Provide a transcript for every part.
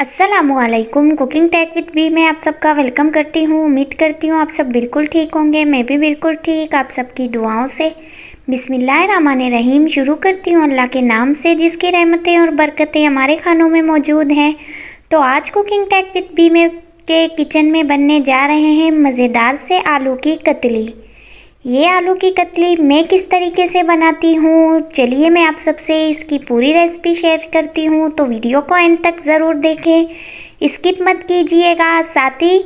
अस्सलामुअलैकुम। Cooking take with B में आप सबका वेलकम करती हूँ। उम्मीद करती हूँ आप सब बिल्कुल ठीक होंगे। मैं भी बिल्कुल ठीक, आप सबकी दुआओं से। बिस्मिल्लाहिर्रहमानिर्रहीम। शुरू करती हूँ अल्लाह के नाम से जिसकी रहमतें और बरकतें हमारे खानों में मौजूद हैं। तो आज कुकिंग टेक विद बी में के किचन में बनने जा रहे हैं मज़ेदार से आलू की कतली। ये आलू की कतली मैं किस तरीके से बनाती हूँ, चलिए मैं आप सबसे इसकी पूरी रेसिपी शेयर करती हूँ। तो वीडियो को एंड तक ज़रूर देखें, स्किप मत कीजिएगा। साथ ही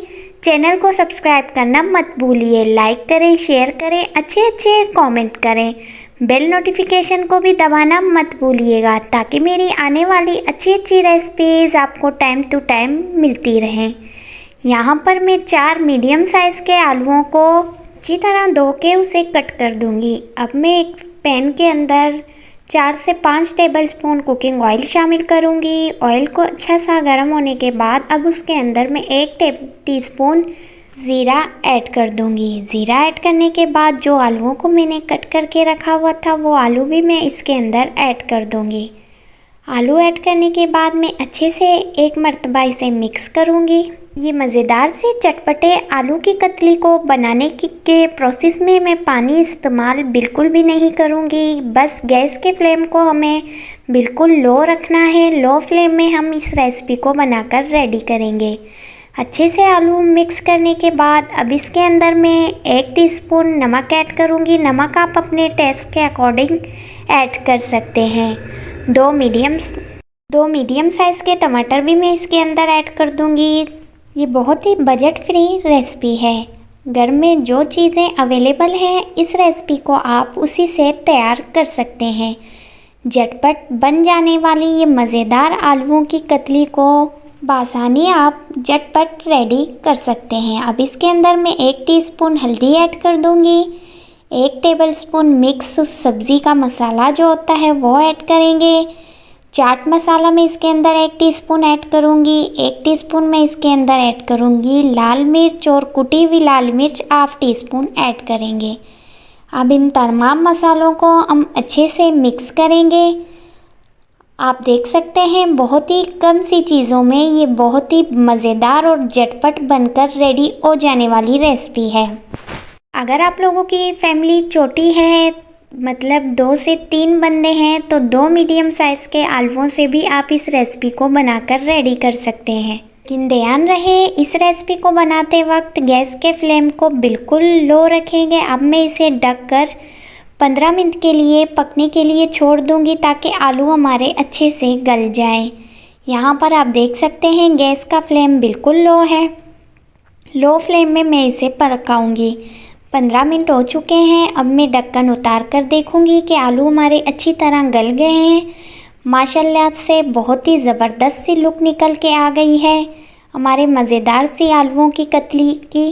चैनल को सब्सक्राइब करना मत भूलिए। लाइक करें, शेयर करें, अच्छे कमेंट करें। बेल नोटिफिकेशन को भी दबाना मत भूलिएगा ताकि मेरी आने वाली अच्छी रेसिपीज़ आपको टाइम टू टाइम मिलती रहें। यहाँ पर मैं 4 मीडियम साइज़ के आलूओं को अच्छी तरह धो के उसे कट कर दूंगी। अब मैं एक पैन के अंदर 4 से 5 टेबलस्पून कुकिंग ऑयल शामिल करूंगी। ऑयल को अच्छा सा गर्म होने के बाद अब उसके अंदर मैं 1 टीस्पून ज़ीरा ऐड कर दूंगी। ज़ीरा ऐड करने के बाद जो आलूओं को मैंने कट करके रखा हुआ था वो आलू भी मैं इसके अंदर ऐड कर दूंगी। आलू ऐड करने के बाद मैं अच्छे से एक मर्तबा इसे मिक्स करूंगी। ये मज़ेदार से चटपटे आलू की कतली को बनाने के प्रोसेस में मैं पानी इस्तेमाल बिल्कुल भी नहीं करूँगी। बस गैस के फ्लेम को हमें बिल्कुल लो रखना है। लो फ्लेम में हम इस रेसिपी को बनाकर रेडी करेंगे। अच्छे से आलू मिक्स करने के बाद अब इसके अंदर मैं 1 टीस्पून नमक ऐड करूँगी। नमक आप अपने टेस्ट के अकॉर्डिंग ऐड कर सकते हैं। 2 मीडियम साइज़ के टमाटर भी मैं इसके अंदर ऐड कर दूँगी। ये बहुत ही बजट फ्री रेसिपी है। घर में जो चीज़ें अवेलेबल हैं इस रेसिपी को आप उसी से तैयार कर सकते हैं। झटपट बन जाने वाली ये मज़ेदार आलूओं की कतली को बासानी आप झटपट रेडी कर सकते हैं। अब इसके अंदर मैं 1 टीस्पून हल्दी ऐड कर दूंगी। 1 टेबलस्पून मिक्स सब्ज़ी का मसाला जो होता है वो ऐड करेंगे। चाट मसाला मैं इसके अंदर 1 टीस्पून ऐड करूंगी। 1 टीस्पून मैं इसके अंदर ऐड करूंगी लाल मिर्च और कुटी हुई लाल मिर्च ½ टीस्पून ऐड करेंगे। अब इन तमाम मसालों को हम अच्छे से मिक्स करेंगे। आप देख सकते हैं बहुत ही कम सी चीज़ों में ये बहुत ही मज़ेदार और झटपट बनकर रेडी हो जाने वाली रेसिपी है। अगर आप लोगों की फैमिली छोटी है, मतलब 2 से 3 बंदे हैं, तो 2 मीडियम साइज़ के आलुओं से भी आप इस रेसिपी को बनाकर रेडी कर सकते हैं। लेकिन ध्यान रहे इस रेसिपी को बनाते वक्त गैस के फ्लेम को बिल्कुल लो रखेंगे। अब मैं इसे ढककर 15 मिनट के लिए पकने के लिए छोड़ दूंगी ताकि आलू हमारे अच्छे से गल जाएं। यहाँ पर आप देख सकते हैं गैस का फ्लेम बिल्कुल लो है। लो फ्लेम में मैं इसे पकाऊंगी। 15 मिनट हो चुके हैं। अब मैं ढक्कन उतार कर देखूंगी कि आलू हमारे अच्छी तरह गल गए हैं। माशाल्लाह से बहुत ही ज़बरदस्त सी लुक निकल के आ गई है हमारे मज़ेदार सी आलूओं की कतली की।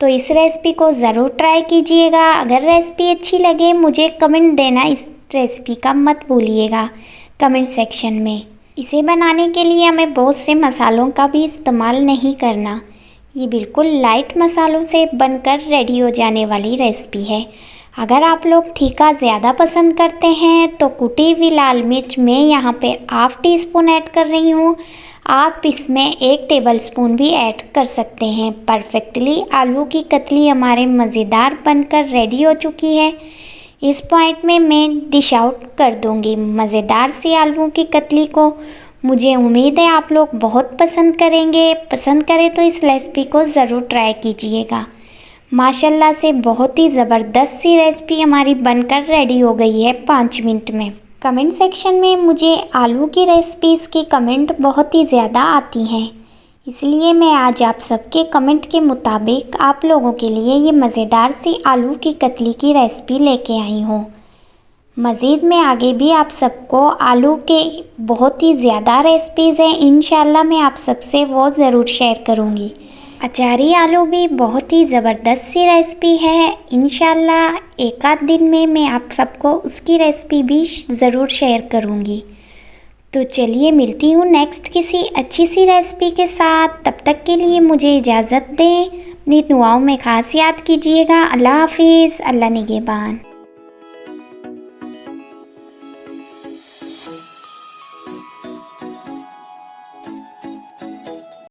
तो इस रेसिपी को ज़रूर ट्राई कीजिएगा। अगर रेसिपी अच्छी लगे मुझे कमेंट देना इस रेसिपी का मत भूलिएगा कमेंट सेक्शन में। इसे बनाने के लिए हमें बहुत से मसालों का भी इस्तेमाल नहीं करना। ये बिल्कुल लाइट मसालों से बनकर रेडी हो जाने वाली रेसिपी है। अगर आप लोग तीखा ज़्यादा पसंद करते हैं तो कुटी हुई लाल मिर्च मैं यहाँ पे ½ टीस्पून ऐड कर रही हूँ। आप इसमें 1 टेबलस्पून भी ऐड कर सकते हैं। परफेक्टली आलू की कतली हमारे मज़ेदार बनकर रेडी हो चुकी है। इस पॉइंट में मैं डिश आउट कर दूँगी मज़ेदार सी आलूओं की कतली को। मुझे उम्मीद है आप लोग बहुत पसंद करेंगे। पसंद करें तो इस रेसिपी को ज़रूर ट्राई कीजिएगा। माशाल्लाह से बहुत ही ज़बरदस्त सी रेसिपी हमारी बनकर रेडी हो गई है 5 मिनट में। कमेंट सेक्शन में मुझे आलू की रेसिपीज़ की कमेंट बहुत ही ज़्यादा आती हैं, इसलिए मैं आज आप सबके कमेंट के मुताबिक आप लोगों के लिए ये मज़ेदार सी आलू की कतली की रेसिपी लेके आई हूँ। मज़ीद में आगे भी आप सबको आलू के बहुत ही ज़्यादा रेसिपीज़ हैं, इंशाल्लाह मैं आप सबसे वो ज़रूर शेयर करूँगी। अचारी आलू भी बहुत ही ज़बरदस्त सी रेसिपी है। इंशाल्लाह एक आध दिन में मैं आप सबको उसकी रेसिपी भी ज़रूर शेयर करूँगी। तो चलिए मिलती हूँ नेक्स्ट किसी अच्छी सी रेसिपी के साथ। तब तक के लिए मुझे इजाज़त दें। अपनी दुआओं में ख़ास याद कीजिएगा। अल्लाह हाफिज़। अल्लाह निगहबान।